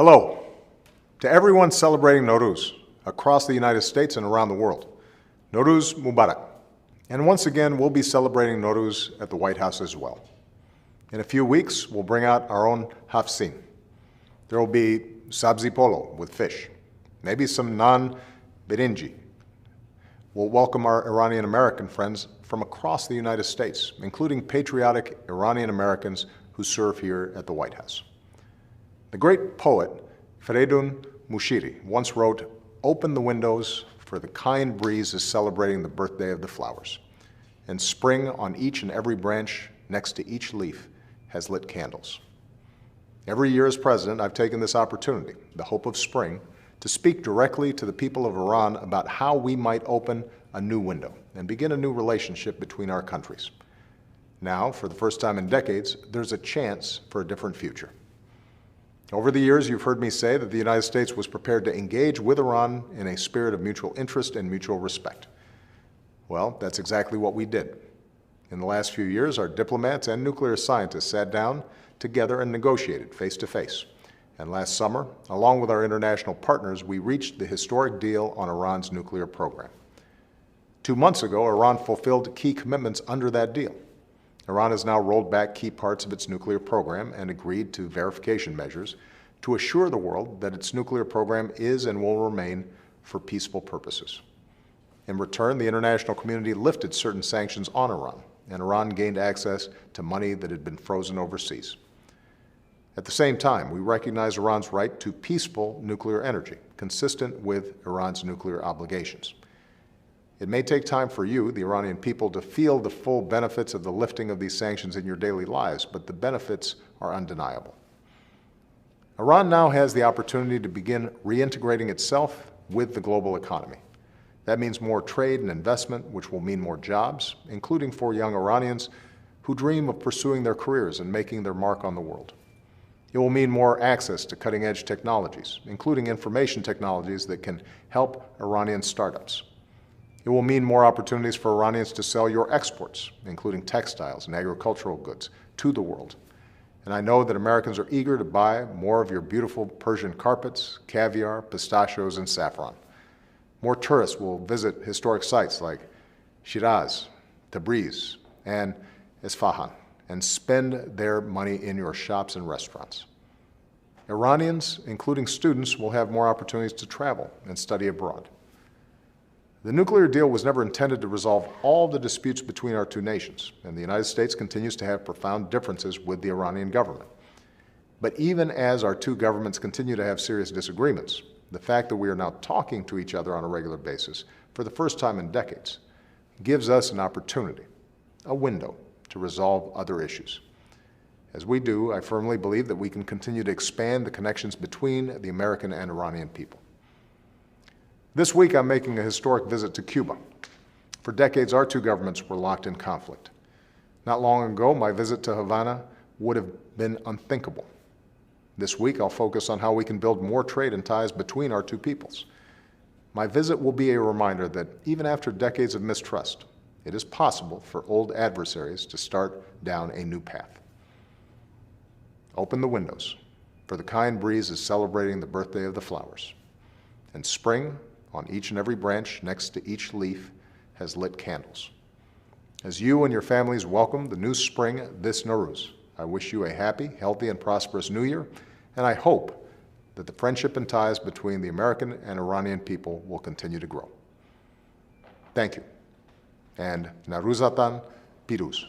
Hello to everyone celebrating Nowruz across the United States and around the world. Nowruz Mubarak. And once again, we'll be celebrating Nowruz at the White House as well. In a few weeks, we'll bring out our own hafsin. There will be sabzi polo with fish, maybe some naan birinji. We'll welcome our Iranian American friends from across the United States, including patriotic Iranian Americans who serve here at the White House. The great poet Feridun Mushiri once wrote, "Open the windows, for the kind breeze is celebrating the birthday of the flowers, and spring on each and every branch next to each leaf has lit candles." Every year as president, I've taken this opportunity, the hope of spring, to speak directly to the people of Iran about how we might open a new window and begin a new relationship between our countries. Now, for the first time in decades, there's a chance for a different future. Over the years, you've heard me say that the United States was prepared to engage with Iran in a spirit of mutual interest and mutual respect. Well, that's exactly what we did. In the last few years, our diplomats and nuclear scientists sat down together and negotiated face to face. And last summer, along with our international partners, we reached the historic deal on Iran's nuclear program. 2 months ago, Iran fulfilled key commitments under that deal. Iran has now rolled back key parts of its nuclear program and agreed to verification measures to assure the world that its nuclear program is and will remain for peaceful purposes. In return, the international community lifted certain sanctions on Iran, and Iran gained access to money that had been frozen overseas. At the same time, we recognize Iran's right to peaceful nuclear energy, consistent with Iran's nuclear obligations. It may take time for you, the Iranian people, to feel the full benefits of the lifting of these sanctions in your daily lives, but the benefits are undeniable. Iran now has the opportunity to begin reintegrating itself with the global economy. That means more trade and investment, which will mean more jobs, including for young Iranians who dream of pursuing their careers and making their mark on the world. It will mean more access to cutting-edge technologies, including information technologies that can help Iranian startups. It will mean more opportunities for Iranians to sell your exports, including textiles and agricultural goods, to the world. And I know that Americans are eager to buy more of your beautiful Persian carpets, caviar, pistachios, and saffron. More tourists will visit historic sites like Shiraz, Tabriz, and Isfahan, and spend their money in your shops and restaurants. Iranians, including students, will have more opportunities to travel and study abroad. The nuclear deal was never intended to resolve all the disputes between our two nations, and the United States continues to have profound differences with the Iranian government. But even as our two governments continue to have serious disagreements, the fact that we are now talking to each other on a regular basis for the first time in decades gives us an opportunity, a window, to resolve other issues. As we do, I firmly believe that we can continue to expand the connections between the American and Iranian people. This week, I'm making a historic visit to Cuba. For decades, our two governments were locked in conflict. Not long ago, my visit to Havana would have been unthinkable. This week, I'll focus on how we can build more trade and ties between our two peoples. My visit will be a reminder that even after decades of mistrust, it is possible for old adversaries to start down a new path. Open the windows, for the kind breeze is celebrating the birthday of the flowers, and spring, on each and every branch next to each leaf, has lit candles. As you and your families welcome the new spring this Nowruz, I wish you a happy, healthy, and prosperous New Year, and I hope that the friendship and ties between the American and Iranian people will continue to grow. Thank you, and Nowruzatan Piruz.